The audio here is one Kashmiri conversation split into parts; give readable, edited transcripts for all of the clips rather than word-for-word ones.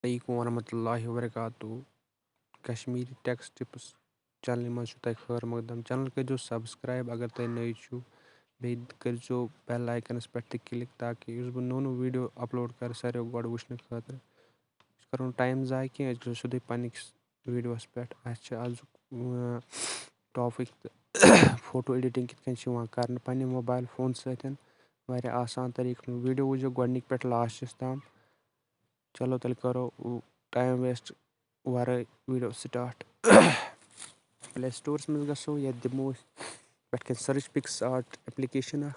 अलैकुम वरहमतुल्लाहि वबरकातुहू कश्मीरी टेक्स टिप्स चैनल मज खैर मकदम चैनल करो सब्सक्राइब अगर तुम नई छो बे करो बेल आइकनस पे क्लिक ताकि बह नो वीडियो अपलोड कर सारे गो वुचन खतर करो टाइम ज़ाय कह सोदे पन्निस वीडियोस पे आज टॉपिक फोटो एडिटिंग कित कर पे मोबाइल फोन सत्य आसान तरीक वीडियो वुझो गोनिक पे लास्टस ताम चलो तेल करो टाइम वेस्ट वारे वीडियो स्टार्ट प्ले स्टोरस मज गो ये दिमो पे सर्च पिक्स आर्ट एप्लिकेशन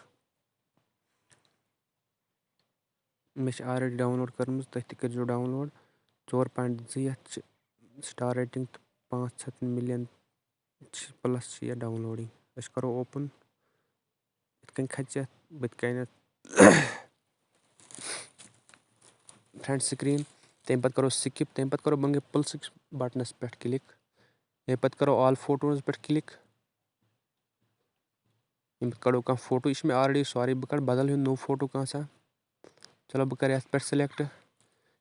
मे ऑलरेडी डाउनलोड कर्म तुम कर डाउनलोड 4.2 स्टार रेटिंग तो 500 मिलियन प्लस ये डाउनलोडिंग करो ओपन इत खच बुत फ्रंट स्क्रीन तम पे करो स्किप तम पे करो बंगे प्लस बटनस पे क्लिक ये पे करो ऑल फोटोज पे क्लिक कड़ो कह फोटो यह मे ऑलरेडी सॉरी बह कड़ बदल नो फोटो कह सा चलो बह कर पे सिलेक्ट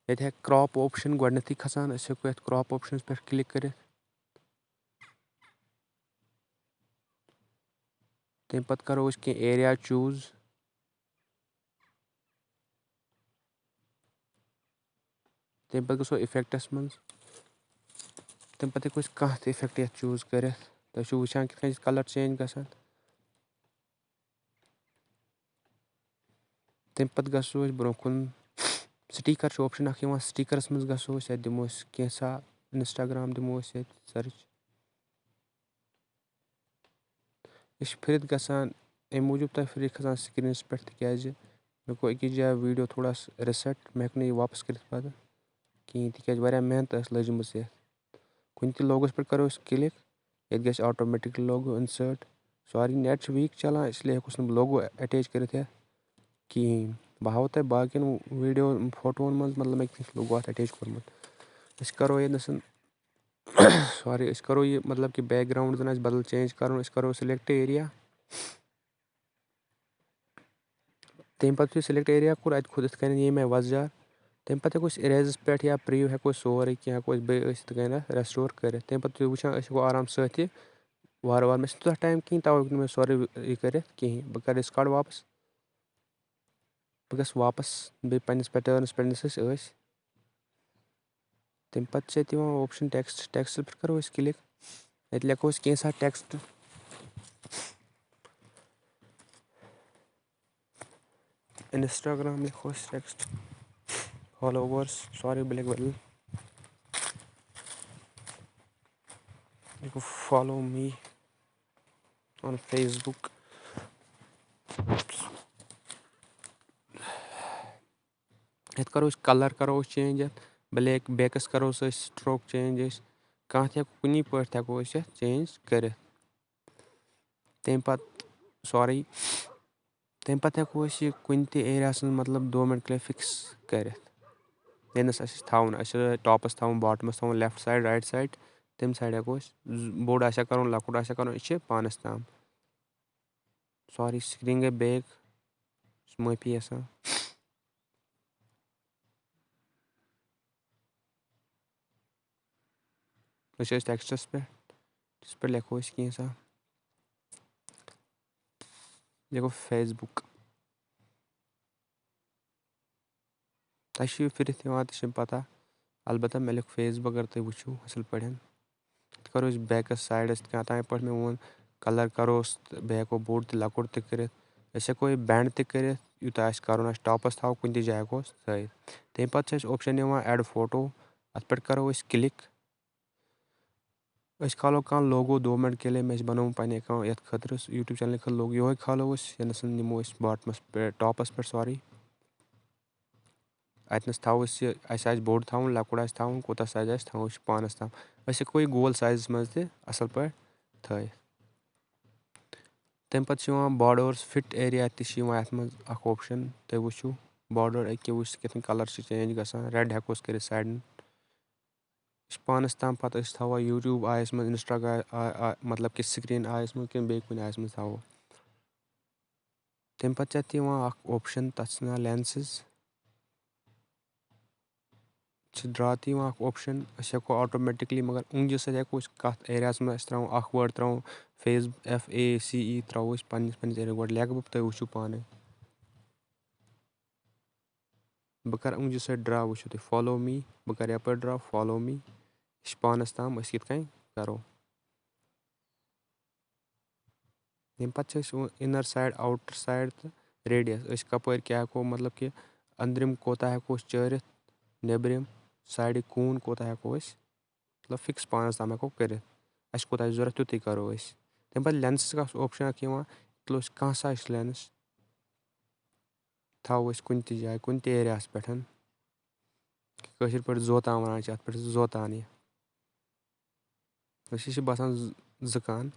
ये क्रॉप ऑप्शन गोडनथी खसान हेको क्रॉप ऑप्शन पे क्लिक कर तम पे करो कह एरिया चूज तम पे गो इफेक्टस मज तम पे कह इफेक्ट ये चूज कर तुम वुचान कि कलर चेंज गसान तम पे गो ब्रो कुन स्टिकर ऑप्शन स्टिकरस मज गो ये दिमो कैसा इंस्टाग्राम दिमो ये सर्च यह फिर गसान अमे मूजूब तुम फिर खसान स्क्रीन पे तक मे गो अकिस जाए वीडियो थोड़ा रिसेट मे हेक यह वापस कर पे कहें तक मेहनत लजम ये कुन लोगोस पे करो क्लिक ये गि ऑटोमेटिक लोगो इंसर्ट सॉरी नेट वीक चलान इसलिए हेकुस लोगो अटैच कर कहें बह हाव तुम बाकियन वीडियो फोटोन मज मतलब मे लोगो अटैच कोर्मुत करो ये सॉरी करो ये मतलब कि बैकग्राउंड जन बदल चेंज कर करो सिलेक्ट एरिया तम पे सिलेक्ट एरिया कोर अत खुद इत ये मे वजदार तम पे इरेजस पे या प्रीव्यू हेको सोरे कह हेको बे रेस्टोर कर तम पे वुचान हेको आराम सत्य वार वार मे तूत टाइम कहें तवे मे सोरे यह कर कहें बह कर कड़ वापस बह गस वापस बे पन्निस पैटर्नस पे तम पे ऑप्शन टेक्स्ट टेक्स्ट पे करो क्लिक ये लिखो कैसा टेक्स्ट इंस्टाग्राम लिखो टेक्स्ट फॉलोवर्स सॉरी ब्लैक बदल लिखो फॉलो मी ऑन फेसबुक ये करो कलर करो चेंज ब्लैक बैकस करो स्ट्रोक चेंज कह कुन पे हेको चेंज कर तम पे सॉरी तम पे हेको कुन एरिया मतलब 2 मिनट के लिए फिक्स कर येनस थवन टॉपस थवन बॉटमस थवन लेफ्ट साइड राइट साइड तम साइड हेको बोड़ आ कर लकुट आ कर यह पानस ताम सॉरी स्क्रीन गई बैक माफी यसान टेक्स्टस पे इस पर लिखो कैसा लिखो फेसबुक तुम फिर तह पता अलबत् मे लिख फेसबुक अगर तुम वो असल पे करो बैकस साइडस तम पे मे वो कलर करो बे हेको बोड़ लकुट कर हेको बेंड तर यूत कर टॉपस थो कुन जाए हेको तम पे ऑप्शन एड फोटो अत पे करो क्लिक खालो कह लोगो 2 मिनट के लिए मे बनो पे ये खतर यूट्यूब चैनल खत लोगो यो खालो ये नमो बॉटमस पे टॉपस पे सॉरी अतनस थो यह बोड़ थवन लकुट थवन कोता साइज थो पानस ताम हेको गोल साइज मज असल पे तम पे बॉर्डर्स फिट एरिया अत मज ऑप्शन तुम वो बॉर्डर अके वो कितन कलर चेंज गसान रेड हेकोस कर साइडन पानस ताम पत थो यूट्यूब आयस मज इंस्टाग्राम मतलब कि स्क्रीन आयस मज कि बे कुन आयस मज थो तम पे ऑप्शन तथ नाम लेंसेज ड्रा तہِ یِوان اَکھ اوپشَن أسۍ ہٮ۪کو آٹومیٹِکلی مگر اوٚنٛگجہِ سۭتۍ ہٮ۪کو أسۍ کَتھ ایریاہَس منٛز أسۍ ترٛاوو اَکھ وٲڈ ترٛاوو FACE ترٛاوو أسۍ پنٛنِس ایریا گۄڈٕ لیکھٕ بہٕ تُہۍ وٕچھِو پانَے بہٕ کَرٕ اوٚنٛگجہِ سۭتۍ ڈرٛا وٕچھِو تُہۍ فالو می بہٕ کَرٕ یَپٲرۍ ڈرٛا فالو می یہِ چھِ پانَس تام أسۍ کِتھ کٔنۍ کَرو تَمہِ پَتہٕ چھِ أسۍ اِنَر سایڈ آوُٹَر سایڈ تہٕ ریڈیَس أسۍ کَپٲرۍ کیٛاہ ہٮ۪کو مطلب کہِ أنٛدرِم کوتاہ ہٮ۪کو أسۍ چٲرِتھ نیٚبرِم سایڈٕکۍ کوٗن کوتاہ ہٮ۪کو أسۍ مطلب فِکٕس پانَس تام ہٮ۪کو کٔرِتھ اَسہِ کوٗتاہ آسہِ ضوٚرَتھ تیُتُے کَرو أسۍ تَمہِ پَتہٕ لٮ۪نسٕک اَکھ اوپشَن اَکھ یِوان تُلو أسۍ کانٛہہ سا اَسہِ لٮ۪نٕس تھاوو أسۍ کُنہِ تہِ جایہِ کُنہِ تہِ ایریاہَس پٮ۪ٹھ کٲشِر پٲٹھۍ زوتان وَنان چھِ اَتھ پٮ۪ٹھ زوتان یہِ أسۍ چھِ باسان زٕ کَن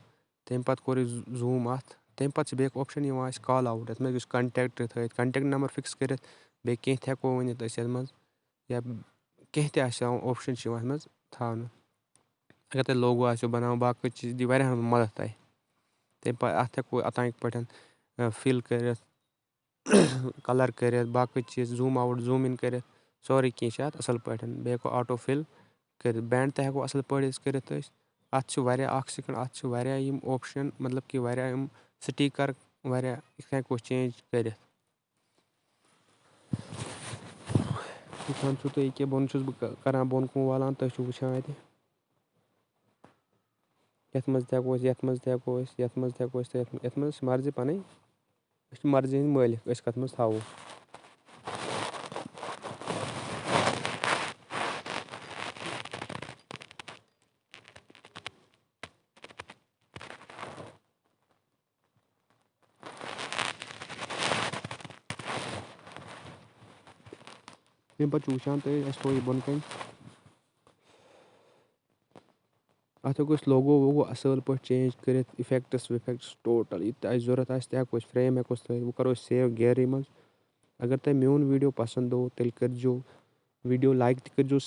تَمہِ پَتہٕ کوٚر اَسہِ زوٗم اَتھ تَمہِ پَتہٕ چھِ بیٛاکھ اوپشَن یِوان اَسہِ کال آوُٹ یَتھ منٛز یُس کَنٹیکٹ تھٲیِتھ کَنٹیکٹ نمبر فِکٕس کٔرِتھ بیٚیہِ کینٛہہ تہِ ہٮ۪کو ؤنِتھ أسۍ یَتھ منٛز یا کینٛہہ تہِ آسہِ اوپشَن چھِ یِوان اَتھ منٛز تھاونہٕ اگر تۄہہِ لوگو آسیو بَناوُن باقٕے چیٖز دی واریاہَن مَدَتھ تۄہہِ تَمہِ پَتہٕ اَتھ ہٮ۪کو اوٚتانۍ پٲٹھۍ فِل کٔرِتھ کَلَر کٔرِتھ باقٕے چیٖز زوٗم آوُٹ زوٗم اِن کٔرِتھ سورُے کینٛہہ چھِ اَتھ اَصٕل پٲٹھۍ بیٚیہِ ہٮ۪کو آٹو فِل کٔرِتھ بٮ۪نٛڈ تہِ ہٮ۪کو اَصٕل پٲٹھۍ أسۍ کٔرِتھ أسۍ اَتھ چھِ واریاہ اَکھ سٮ۪کَنٛڈ اَتھ چھِ واریاہ یِم اوپشَن مطلب کہِ واریاہ یِم سِٹیٖکَر واریاہ یِتھ کٔنۍ ہٮ۪کو أسۍ چینٛج کٔرِتھ وٕچھان چھُو تُہۍ ییٚکیٛاہ بۄنہٕ چھُس بہٕ کَران بۄن کُن والان تُہۍ چھُو وٕچھان اَتہِ یَتھ منٛز تہِ ہٮ۪کو أسۍ یَتھ منٛز تہِ ہٮ۪کو أسۍ یَتھ منٛز تہِ ہٮ۪کو أسۍ تہٕ یَتھ منٛز چھِ مرضی پَنٕنۍ أسۍ چھِ مرضی ہِنٛدۍ مٲلِک أسۍ کَتھ منٛز تھاوو تَمہِ پَتہٕ چھُ وٕچھان تُہۍ اَسہِ تھوٚو یہِ بۄنہٕ کَنۍ اَتھ ہٮ۪کو أسۍ لوگو ووگو اَصٕل پٲٹھۍ چینٛج کٔرِتھ اِفٮ۪کٹٕس وِفٮ۪کٹٕس ٹوٹَل یہِ تہِ اَسہِ ضوٚرَتھ آسہِ تہِ ہٮ۪کو أسۍ فرٛیم ہٮ۪کوس تھٲیِتھ وۄنۍ کَرو أسۍ سیو گیلری منٛز اگر تۄہہِ میون ویٖڈیو پَسنٛد آو تیٚلہِ کٔرۍزیو ویٖڈیو لایک تہِ کٔرۍزیو